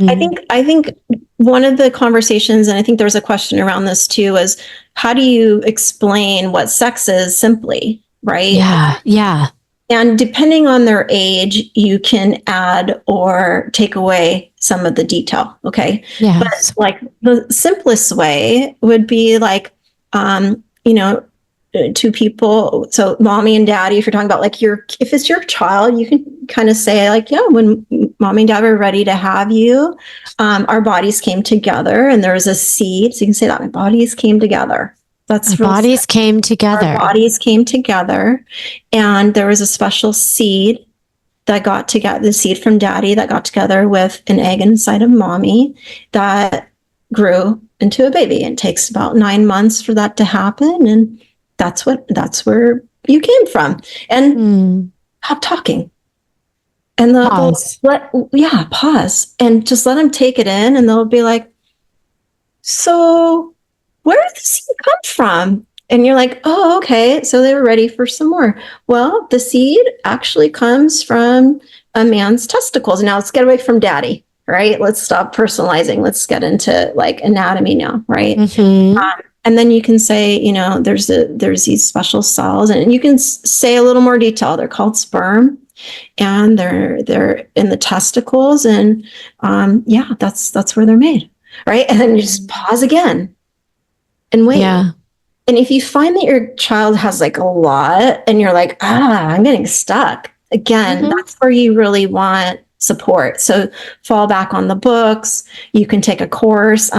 I think one of the conversations, and I think there was a question around this too, is how do you explain what sex is simply, right? Yeah. Yeah. And depending on their age, you can add or take away some of the detail. Okay. But Yes. like the simplest way would be like, you know, two people. So mommy and daddy, if you're talking about like if it's your child, you can kind of say like, yeah, when mommy and dad were ready to have you, our bodies came together and there was a seed. So you can say that my bodies came together. Our That's real simple. bodies came Our together. bodies came together and there was a special seed that got together, the seed from daddy that got together with an egg inside of mommy that grew into a baby. It takes about 9 months for that to happen. And that's where you came from. And stop talking. And Pause. pause and just let them take it in. And they'll be like, so where did the seed come from? And you're like, oh, okay. So they were ready for some more. Well, the seed actually comes from a man's testicles. Now let's get away from daddy, right? Let's stop personalizing. Let's get into like anatomy now, right? And then you can say, there's these special cells, and you can say a little more detail. They're called sperm, and they're in the testicles, and that's where they're made, right? And then you just pause again and wait. Yeah. And if you find that your child has like a lot and you're like, I'm getting stuck, again, that's where you really want support. So fall back on the books. You can take a course.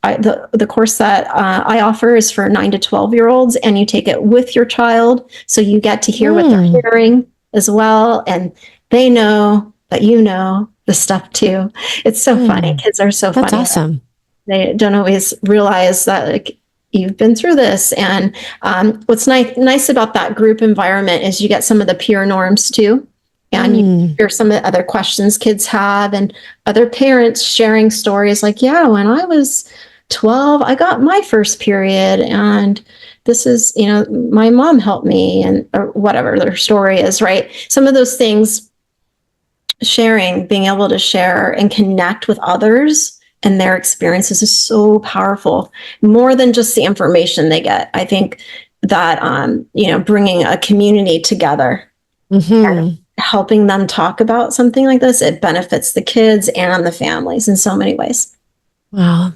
The course that I offer is for 9 to 12-year-olds, and you take it with your child. So you get to hear what they're hearing as well. And they know that you know the stuff too. It's so funny. Kids are so funny. That's awesome. They don't always realize that like, you've been through this. And what's nice about that group environment is you get some of the peer norms too. And you hear some of the other questions kids have and other parents sharing stories like, yeah, when I was 12, I got my first period. And this is, my mom helped me, and or whatever their story is, right? Some of those things, being able to share and connect with others and their experiences is so powerful, more than just the information they get. I think that, bringing a community together and helping them talk about something like this, it benefits the kids and the families in so many ways. Wow.